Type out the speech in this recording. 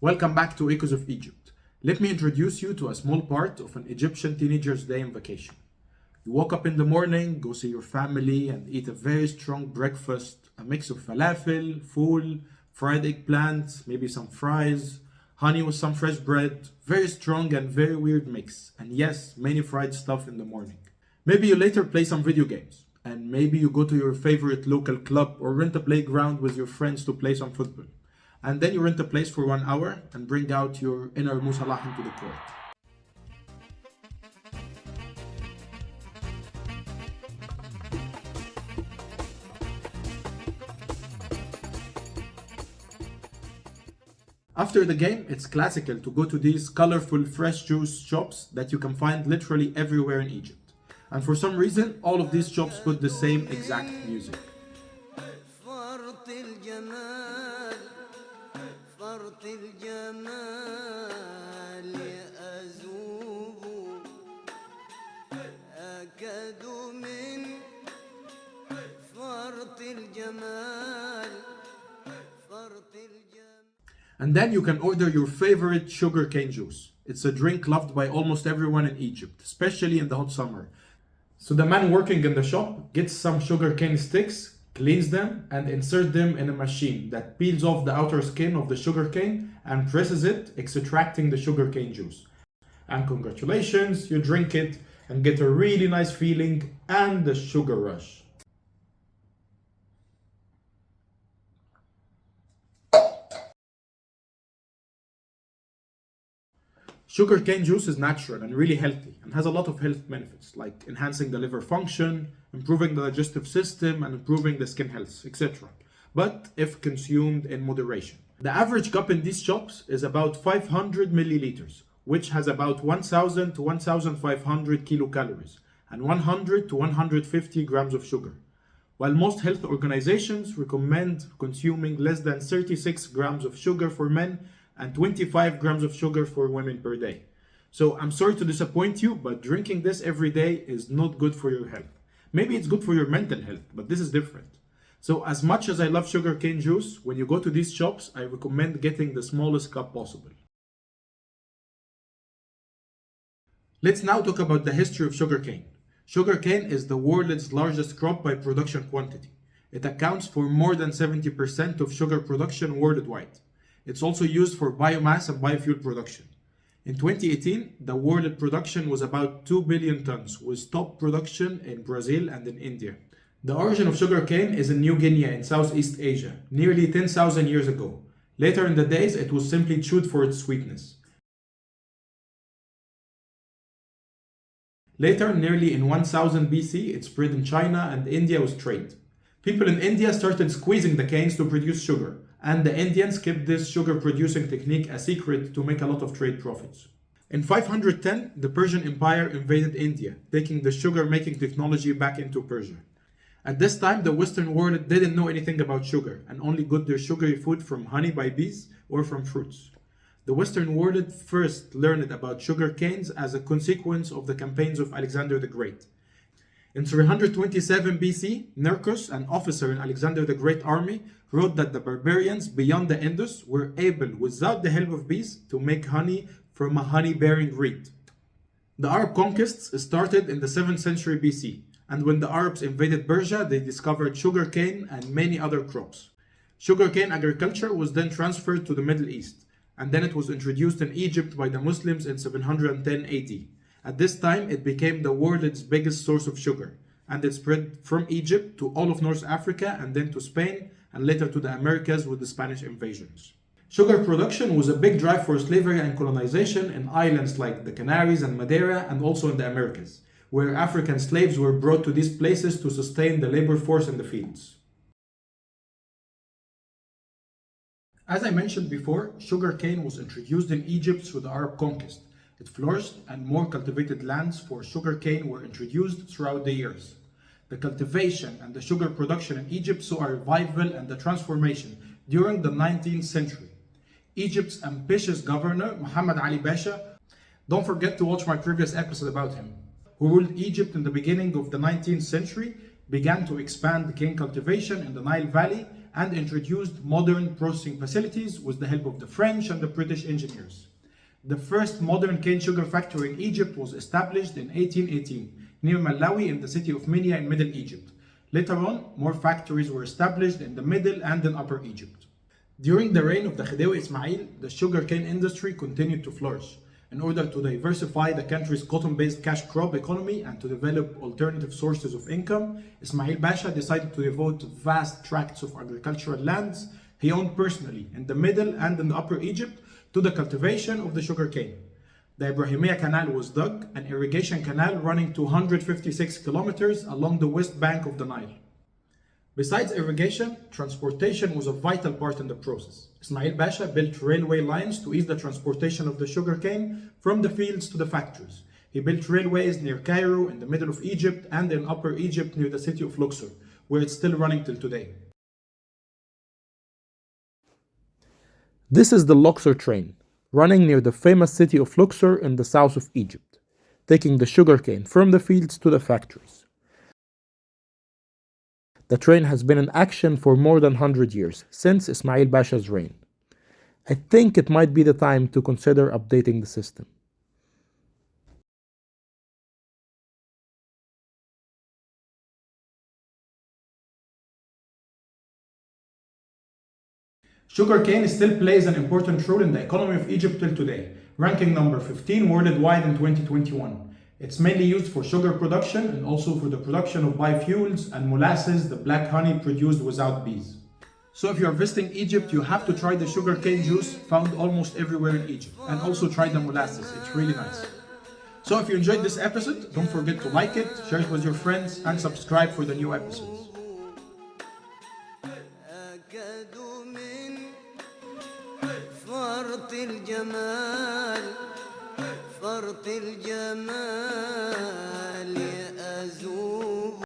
Welcome back to Echoes of Egypt. Let me introduce you to a small part of an Egyptian teenager's day on vacation. You wake up in the morning, go see your family, and eat a very strong breakfast, a mix of falafel, fool, fried eggplant, maybe some fries, honey with some fresh bread, very strong and very weird mix, and yes, many fried stuff in the morning. Maybe you later play some video games, and maybe you go to your favorite local club or rent a playground with your friends to play some football. And then you rent a place for 1 hour and bring out your inner Musalah into the court. After the game, it's classical to go to these colorful fresh juice shops that you can find literally everywhere in Egypt. And for some reason, all of these shops put the same exact music. And then you can order your favorite sugarcane juice. It's a drink loved by almost everyone in Egypt, especially in the hot summer. So the man working in the shop gets some sugarcane sticks, cleans them, and inserts them in a machine that peels off the outer skin of the sugarcane and presses it, extracting the sugarcane juice. And congratulations, you drink it and get a really nice feeling and the sugar rush. Sugarcane juice is natural and really healthy and has a lot of health benefits like enhancing the liver function, improving the digestive system, and improving the skin health, etc. But if consumed in moderation. The average cup in these shops is about 500 milliliters, which has about 1000 to 1500 kilocalories and 100 to 150 grams of sugar. While most health organizations recommend consuming less than 36 grams of sugar for men and 25 grams of sugar for women per day. So I'm sorry to disappoint you, but drinking this every day is not good for your health. Maybe it's good for your mental health, but this is different. So as much as I love sugarcane juice, when you go to these shops, I recommend getting the smallest cup possible. Let's now talk about the history of sugarcane. Sugarcane is the world's largest crop by production quantity. It accounts for more than 70% of sugar production worldwide. It's also used for biomass and biofuel production. In 2018, the world production was about 2 billion tons, with top production in Brazil and in India. The origin of sugarcane is in New Guinea in Southeast Asia, nearly 10,000 years ago. Later in the days, it was simply chewed for its sweetness. Later, nearly in 1000 BC, it spread in China and India with trade. People in India started squeezing the canes to produce sugar, and the Indians kept this sugar producing technique a secret to make a lot of trade profits. In 510, the Persian Empire invaded India, taking the sugar making technology back into Persia. At this time, the Western world didn't know anything about sugar and only got their sugary food from honey by bees or from fruits. The Western world first learned about sugar canes as a consequence of the campaigns of Alexander the Great. In 327 BC, Nearchus, an officer in Alexander the Great army, wrote that the barbarians beyond the Indus were able, without the help of bees, to make honey from a honey-bearing reed. The Arab conquests started in the 7th century BC, and when the Arabs invaded Persia, they discovered sugarcane and many other crops. Sugarcane agriculture was then transferred to the Middle East, and then it was introduced in Egypt by the Muslims in 710 AD. At this time, it became the world's biggest source of sugar, and it spread from Egypt to all of North Africa and then to Spain and later to the Americas with the Spanish invasions. Sugar production was a big drive for slavery and colonization in islands like the Canaries and Madeira and also in the Americas, where African slaves were brought to these places to sustain the labor force in the fields. As I mentioned before, sugarcane was introduced in Egypt through the Arab conquest. It flourished and more cultivated lands for sugarcane were introduced throughout the years. The cultivation and the sugar production in Egypt saw a revival and a transformation during the 19th century. Egypt's ambitious governor, Muhammad Ali Pasha, don't forget to watch my previous episode about him, who ruled Egypt in the beginning of the 19th century, began to expand cane cultivation in the Nile Valley and introduced modern processing facilities with the help of the French and the British engineers. The first modern cane sugar factory in Egypt was established in 1818 near Malawi in the city of Minya in Middle Egypt. Later on, more factories were established in the Middle and in Upper Egypt. During the reign of the Khedive Ismail, the sugarcane industry continued to flourish. In order to diversify the country's cotton-based cash crop economy and to develop alternative sources of income, Ismail Pasha decided to devote vast tracts of agricultural lands he owned personally in the Middle and in the Upper Egypt to the cultivation of the sugarcane. The Ibrahimiya Canal was dug, an irrigation canal running 256 kilometers along the west bank of the Nile. Besides irrigation, transportation was a vital part in the process. Ismail Pasha built railway lines to ease the transportation of the sugarcane from the fields to the factories. He built railways near Cairo, in the middle of Egypt, and in Upper Egypt near the city of Luxor, where it's still running till today. This is the Luxor train, running near the famous city of Luxor in the south of Egypt, taking the sugarcane from the fields to the factories. The train has been in action for more than 100 years, since Ismail Pasha's reign. I think it might be the time to consider updating the system. Sugarcane still plays an important role in the economy of Egypt till today, ranking number 15 worldwide in 2021. It's mainly used for sugar production and also for the production of biofuels and molasses, the black honey produced without bees. So if you are visiting Egypt, you have to try the sugarcane juice found almost everywhere in Egypt, and also try the molasses. It's really nice. So if you enjoyed this episode, don't forget to like it, share it with your friends, and subscribe for the new episodes. فرط الجمال